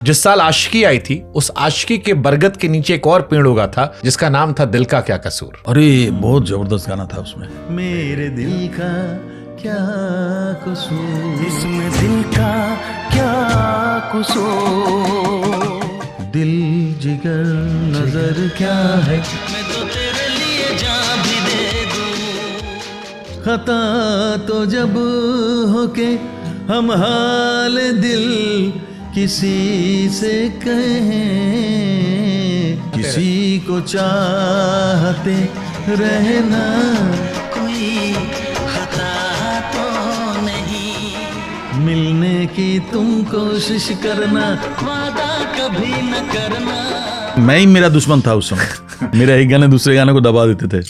जिस साल आशिकी आई थी उस आशिकी के बरगद के नीचे एक और पेड़ उगा था जिसका नाम था दिल का क्या कसूर। अरे बहुत जबरदस्त गाना था उसमें। मेरे दिल का क्या कसूर, इसमें दिल का क्या कसूर, दिल जिगर नजर क्या है, मैं तो तेरे लिए जान भी दे दूं। खता तो जब हो के हम हाल दिल किसी से कहें, किसी को चाहते रहना, कोई खता तो नहीं, मिलने की तुम कोशिश करना, वादा कभी न करना। मैं ही मेरा दुश्मन था उस समय। मेरा एक गाने दूसरे गाने को दबा देते थे।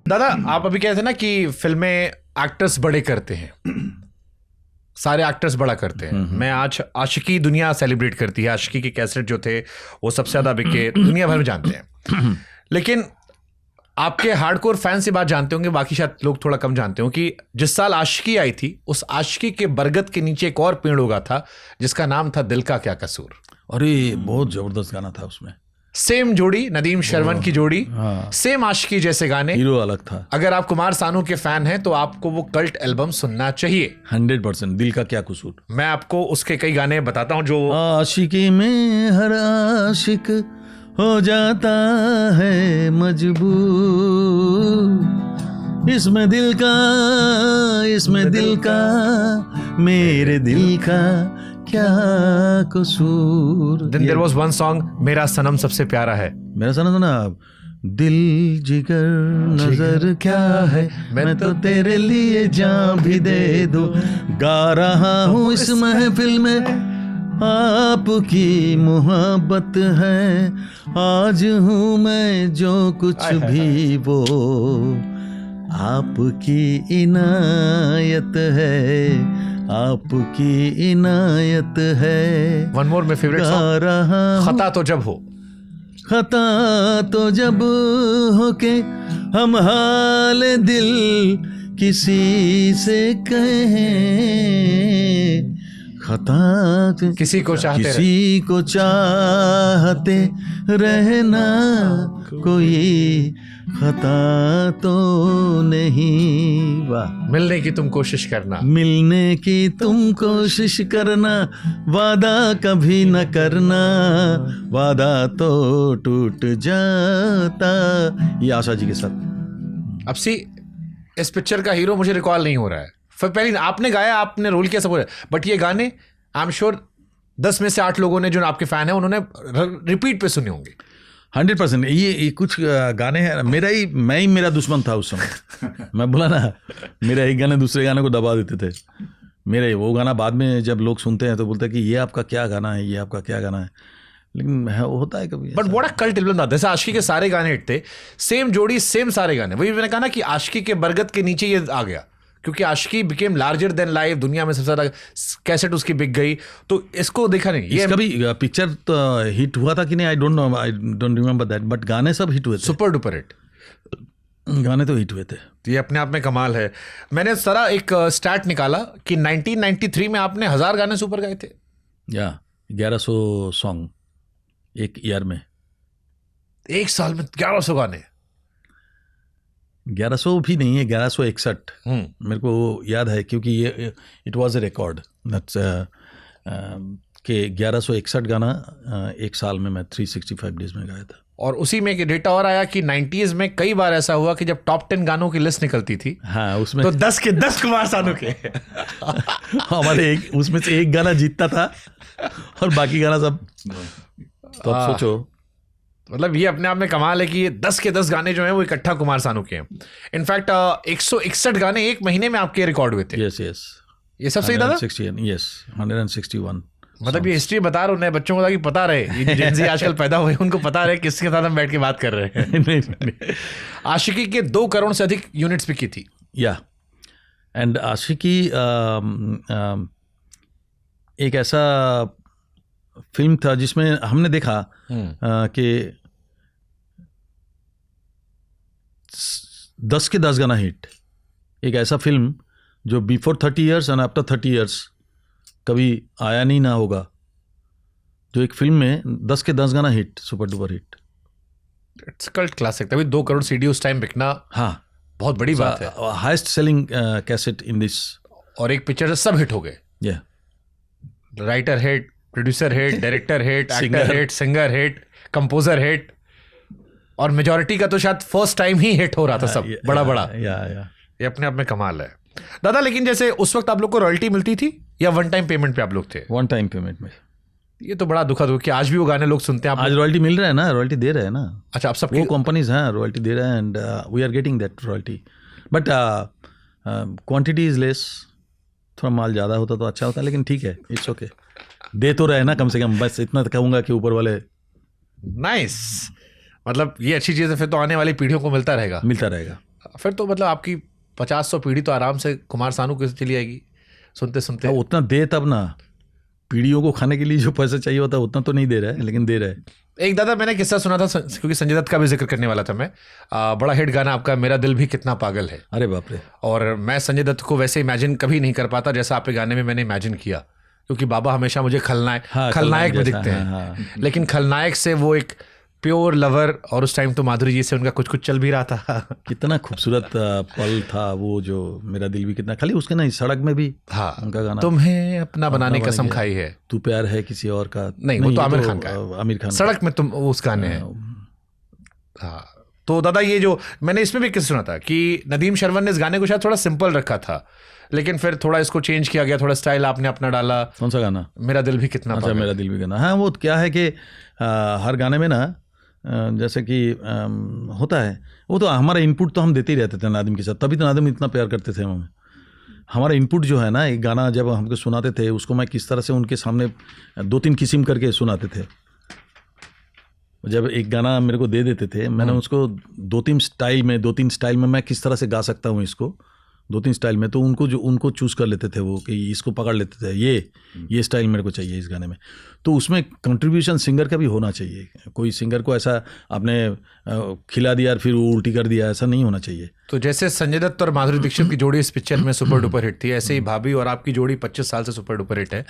दादा आप अभी कहते थे ना कि फिल्में एक्टर्स बड़े करते हैं, सारे एक्टर्स बड़ा करते हैं। मैं आज आशिकी दुनिया सेलिब्रेट करती है, आशिकी के कैसेट जो थे वो सबसे ज्यादा बिके, दुनिया भर में जानते हैं। लेकिन आपके हार्डकोर फैंस ये बात जानते होंगे, बाकी शायद लोग थोड़ा कम जानते हो कि जिस साल आशिकी आई थी उस आशिकी के बरगद के नीचे एक और पेड़ उगा था जिसका नाम था दिल का क्या कसूर। अरे बहुत जबरदस्त गाना था उसमें। सेम जोड़ी, नदीम शर्मन की जोड़ी, हाँ। सेम आशिकी जैसे गाने। हीरो अलग था। अगर आप कुमार सानू के फैन हैं तो आपको वो कल्ट एल्बम सुनना चाहिए। 100% दिल का क्या कसूर। मैं आपको उसके कई गाने बताता हूं जो आशिकी में हर आशिक हो जाता है मजबूर, इसमें दिल का मेरे दिल का क्या कसूर। Then there was one song मेरा सनम सबसे प्यारा है। मेरा सनम ना, दिल जिगर नजर क्या है, मैं तो तेरे लिए जान भी दे दूं। गा रहा हूँ इस महफिल में आपकी मोहब्बत है, आज हूँ मैं जो कुछ भी वो आपकी इनायत है, आपकी इनायत है। One more my favourite song, खता तो जब हो, खता तो जब हो के हम हाल दिल किसी से कहें, खता किसी को चाहते रहना, कोई खता तो नहीं। वाह। मिलने की तुम कोशिश करना, मिलने की तुम कोशिश करना, वादा कभी न करना, वादा तो टूट जाता। ये आशा जी के साथ। अब सी इस पिक्चर का हीरो मुझे रिकॉल नहीं हो रहा है। फिर पहले आपने गाया, आपने रोल किया, सब, बट ये गाने आई एम श्योर 10 में से 8 लोगों ने जो आपके फैन है उन्होंने रिपीट पे सुने होंगे। 100%। ये कुछ गाने हैं, मैं ही मेरा दुश्मन था उस समय। मैं बोला ना, मेरा एक गाने दूसरे गाने को दबा देते थे। मेरे वो गाना बाद में जब लोग सुनते हैं तो बोलते हैं कि ये आपका क्या गाना है, ये आपका क्या गाना है। लेकिन होता है कभी। But what a cult album था। जैसे आशिकी के सारे गाने हिट थे, सेम जोड़ी, सेम सारे गाने। वही मैंने कहा ना कि आशिकी के बरगद के नीचे ये आ गया क्योंकि आशिकी बिकेम लार्जर देन लाइफ, दुनिया में सबसे ज्यादा कैसेट उसकी बिक गई। तो इसको देखा नहीं, ये कभी पिक्चर तो हिट हुआ था कि नहीं, I don't know, I don't remember that, but गाने सब हिट हुए थे। सुपर डुपर हिट गाने तो हिट हुए थे। ये अपने आप में कमाल है। मैंने सारा एक स्टैट निकाला कि 1993 में आपने 1000 गाने सुपर गाए थे। या 1100 सॉन्ग एक ईयर में, एक साल में 1100 गाने। 1100 भी नहीं है, 1161 मेरे को याद है क्योंकि ये इट वाज ए रिकॉर्ड कि 1161 गाना एक साल में मैं 365 डेज में गाया था। और उसी में एक डेटा और आया कि 90s में कई बार ऐसा हुआ कि जब टॉप 10 गानों की लिस्ट निकलती थी, हाँ, उसमें तो 10 के 10 कुमार सानू के हमारे उसमें से एक गाना जीतता था और बाकी गाना सब। तो अब सोचो, मतलब ये अपने आप में कमाल है कि ये 10 के 10 गाने जो हैं वो इकट्ठा कुमार सानू के हैं। इनफैक्ट 161 गाने एक महीने में आपके रिकॉर्ड हुए थे। यस ये सब सही था। 161। मतलब ये हिस्ट्री बता रहा हूँ, नए बच्चों को ताकि पता रहे, ये जेन ज़ी आजकल पैदा हुए उनको पता रहे किसके साथ हम बैठ के बात कर रहे हैं। आशिकी के 2 करोड़ से अधिक यूनिट्स बिकी थी। या एंड आशिकी एक ऐसा फिल्म था जिसमें हमने देखा कि 10 के 10 गाना हिट। एक ऐसा फिल्म जो before 30 years and after 30 years कभी आया नहीं ना होगा, जो एक फिल्म में 10 के 10 गाना hit, super duper hit. It's cult classic. तभी 2 करोड़ सीडी उस टाइम बिकना हाँ, बहुत बड़ी बात है। Highest selling cassette in this. और एक पिक्चर से सब हिट हो गए, या writer hit, producer hit, director hit, Singer. Actor hit, singer hit, composer hit, और मेजोरिटी का तो शायद फर्स्ट टाइम ही हिट हो रहा था सब बड़ा बड़ा। या ये अपने आप में कमाल है दादा। लेकिन जैसे उस वक्त आप लोग को रॉयल्टी मिलती थी या वन टाइम पेमेंट पे आप लोग थे? वन टाइम पेमेंट में। ये तो बड़ा दुखद हो कि आज भी वो गाने लोग सुनते हैं। आप आज रॉयल्टी मिल रहा है ना, रॉयल्टी दे रहे हैं ना। अच्छा, आप सब वो कंपनीज हैं रॉयल्टी दे रहे हैं and we are getting that royalty, but quantity is less. थोड़ा माल ज़्यादा होता तो अच्छा होता, लेकिन ठीक है, इट्स ओके। दे तो रहे ना कम से कम, बस इतना तो कहूँगा कि ऊपर वाले। नाइस, मतलब ये अच्छी चीज़ है। फिर तो आने वाली पीढ़ियों को मिलता रहेगा। फिर तो मतलब आपकी 50-100 पीढ़ी तो आराम से कुमार सानू की चली जाएगी सुनते सुनते। उतना दे तब ना, पीढ़ियों को खाने के लिए जो पैसा चाहिए होता है उतना तो नहीं दे रहा है, लेकिन दे रहा है। एक दादा मैंने किस्सा सुना था, क्योंकि संजय दत्त का भी जिक्र करने वाला था मैं। बड़ा हिट गाना आपका मेरा दिल भी कितना पागल है। अरे बाप रे। और मैं संजय दत्त को वैसे इमेजिन कभी नहीं कर पाता जैसा आपके गाने में मैंने इमेजिन किया, क्योंकि बाबा हमेशा मुझे खलनायक में दिखते हैं। लेकिन खलनायक से वो एक प्योर लवर, और उस टाइम तो माधुरी जी से उनका कुछ कुछ चल भी रहा था। कितना खूबसूरत पल था वो, जो मेरा दिल भी कितना, खाली उसके नहीं, सड़क में भी हाँ, उनका गाना, तुम्हें अपना बनाने की कसम खाई है, तू प्यार है किसी और का। नहीं, वो तो आमिर खान का है। आमिर खान सड़क में तुम, उस गाने हैं। हाँ, तो दादा ये जो मैंने इसमें भी किस्सा सुना था कि नदीम श्रवण ने इस गाने को शायद थोड़ा सिंपल रखा था, लेकिन फिर थोड़ा इसको चेंज किया गया, थोड़ा स्टाइल आपने अपना डाला। कौन सा गाना? मेरा दिल भी कितना अच्छा, मेरा दिल भी गाना। हाँ, वो क्या है कि हर गाने में ना, जैसे कि होता है, वो तो हमारा इनपुट तो हम देते ही रहते थे नादिम के साथ, तभी तो नादिम इतना प्यार करते थे हमें। हमारा इनपुट जो है ना, एक गाना जब हमको सुनाते थे, उसको मैं किस तरह से उनके सामने 2-3 किस्म करके सुनाते थे। जब एक गाना मेरे को दे देते थे, मैंने उसको 2-3 स्टाइल में मैं किस तरह से गा सकता हूँ इसको, 2-3 स्टाइल में, तो उनको चूज़ कर लेते थे वो, कि इसको पकड़ लेते थे, ये स्टाइल मेरे को चाहिए इस गाने में। तो उसमें कंट्रीब्यूशन सिंगर का भी होना चाहिए। कोई सिंगर को ऐसा आपने खिला दिया और फिर वो उल्टी कर दिया, ऐसा नहीं होना चाहिए। तो जैसे संजय दत्त और माधुरी दीक्षित की जोड़ी इस पिक्चर में सुपर डुपर हिट थी, ऐसे ही भाभी और आपकी जोड़ी 25 साल से सुपर डुपर हिट है।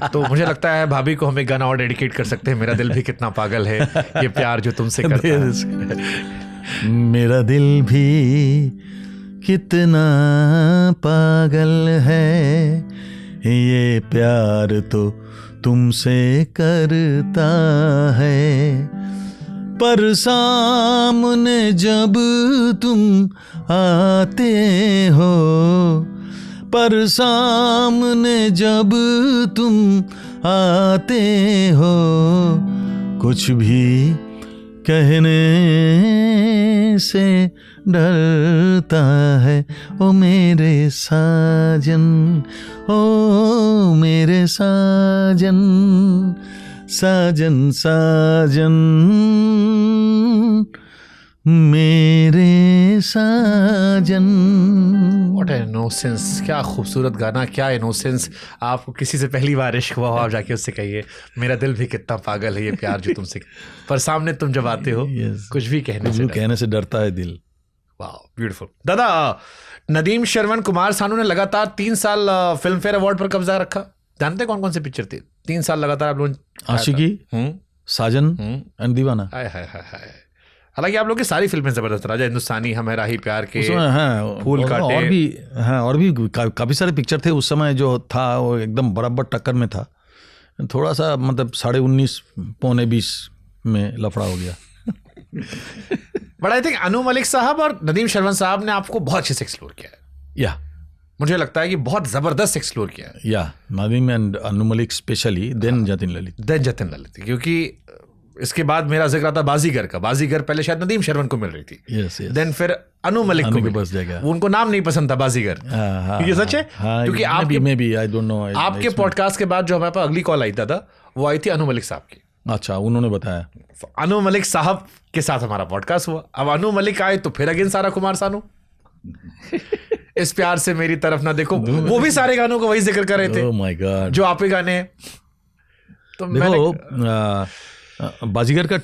तो मुझे लगता है भाभी को हम एक गाना और डेडिकेट कर सकते हैं, मेरा दिल भी कितना पागल है, ये प्यार जो तुमसे करता है। मेरा दिल भी कितना पागल है, ये प्यार तो तुमसे करता है, पर सामने जब तुम आते हो, पर सामने जब तुम आते हो, कुछ भी कहने से डरता है। ओ मेरे साजन, ओ मेरे साजन, साजन साजन मेरे साजन। व्हाट इनोसेंस, क्या खूबसूरत गाना, क्या इनोसेंस। आपको किसी से पहली बार इश्क हुआ हो, आप जाके उससे कहिए मेरा दिल भी कितना पागल है, ये प्यार जो तुमसे, पर सामने तुम जब आते हो कुछ भी कहने से डरता है दिल। वाह, ब्यूटीफुल। दादा, नदीम श्रवण, कुमार सानू ने लगातार 3 साल फिल्म फेयर अवार्ड पर कब्जा रखा। जानते कौन कौन सी पिक्चर थी 3 साल लगातार आप लोग? आशिकी, साजन एंड दीवाना। हाय हाय हाय हाय। हालांकि आप लोग की सारी फिल्में जबरदस्त, राजा हिंदुस्तानी, हमें राही प्यार के, फूल काटे, और भी काफी सारे पिक्चर थे उस समय जो था, वो एकदम बराबर टक्कर में था। थोड़ा सा मतलब 19.5 पौने 20 में लफड़ा हो गया। But I think Anu Malik साहब और नदीम श्रवण साहब ने आपको बहुत अच्छे से एक्सप्लोर किया है। या मुझे लगता है कि बहुत जबरदस्त एक्सप्लोर किया है। या Nadeem and Anu Malik specially, then Jatin Lalit, क्योंकि इसके बाद मेरा जिक्र आता बाजीगर का। बाजीगर पहले शायद नदीम श्रवण को मिल रही थी, yes. देन फिर अनु मलिक को बस जाएगा। उनको नाम नहीं पसंद था बाजीगर। ये सच है, क्योंकि आपके पॉडकास्ट के बाद जो हमारे पास अगली कॉल आई था वो आई थी अनु मलिक साहब की। अच्छा, उन्होंने बताया। अनु मलिक साहब के साथ हमारा पॉडकास्ट हुआ। अब अनु मलिक आए तो फिर अगेन सारा कुमार सानू, इस प्यार से मेरी तरफ ना देखो, वो भी सारे गानों को वही जिक्र कर रहे थे। ओह माय गॉड, जो आप ही गाने हैं। तो देखो, बाजीगर का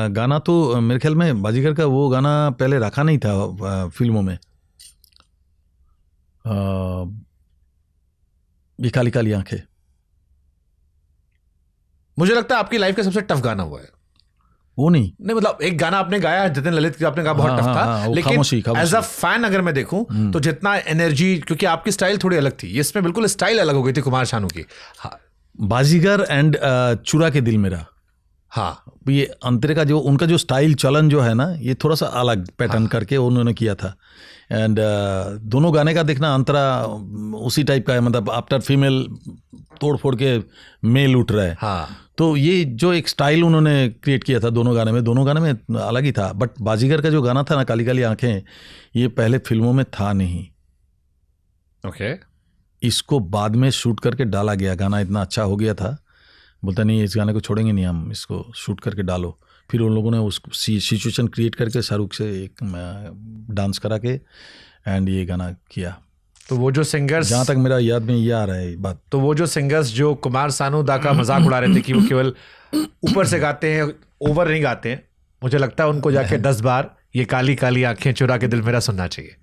गाना तो मेरे ख्याल में बाजीगर का वो गाना पहले रखा नहीं था फिल्मों में। ये काली काली आंखें। मुझे लगता है आपकी लाइफ का सबसे टफ गाना हुआ है। वो नहीं, मतलब एक गाना आपने गाया है जतिन ललित का, आपने कहा बहुत हाँ, टफ हाँ, था, हाँ, वो लेकिन खामोशी। एज अ फैन अगर मैं देखूं तो जितना एनर्जी, क्योंकि आपकी स्टाइल थोड़ी अलग थी, इसमें बिल्कुल स्टाइल अलग हो गई थी कुमार शानू की। हाँ, बाजीगर एंड चुरा के दिल मेरा, हाँ, ये अंतरे का जो उनका जो स्टाइल चलन जो है ना, ये थोड़ा सा अलग पैटर्न करके उन्होंने किया था। एंड दोनों गाने का देखना अंतरा उसी टाइप का है, मतलब आफ्टर फीमेल तोड़ फोड़ के मेल उठ रहा है। हाँ, तो ये जो एक स्टाइल उन्होंने क्रिएट किया था दोनों गाने में अलग ही था। बट बाजीगर का जो गाना था ना, काली काली आंखें, ये पहले फिल्मों में था नहीं। ओके। इसको बाद में शूट करके डाला गया। गाना इतना अच्छा हो गया था, बोलता नहीं इस गाने को छोड़ेंगे नहीं हम, इसको शूट करके डालो। फिर उन लोगों ने उस सिचुएशन क्रिएट करके शाहरुख से एक डांस करा के एंड ये गाना किया। तो वो जो सिंगर्स, जहाँ तक मेरा याद में ये आ रहा है बात, तो वो जो सिंगर्स जो कुमार सानू दा का मजाक उड़ा रहे थे कि वो केवल ऊपर से गाते हैं, ओवर नहीं गाते हैं, मुझे लगता है उनको जाके 10 बार ये काली काली आंखें चुरा के दिल मेरा सुनना चाहिए।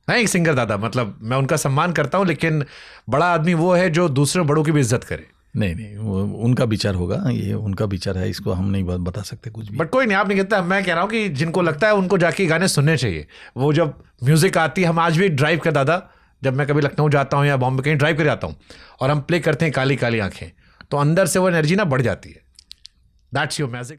है एक सिंगर दादा, मतलब मैं उनका सम्मान करता हूँ, लेकिन बड़ा आदमी वो है जो दूसरे बड़ों की भी इज्जत करे। नहीं, वो उनका विचार होगा, ये उनका विचार है, इसको हम नहीं बता सकते कुछ भी। बट कोई नहीं, आप नहीं कहता, मैं कह रहा हूँ कि जिनको लगता है उनको जाके गाने सुनने चाहिए। वो जब म्यूजिक आती है, हम आज भी ड्राइव कर दादा, जब मैं कभी लखनऊ जाता हूँ या बॉम्बे कहीं ड्राइव कर जाता हूँ और हम प्ले करते हैं काली काली आंखें, तो अंदर से वो एनर्जी ना बढ़ जाती है। That's your magic.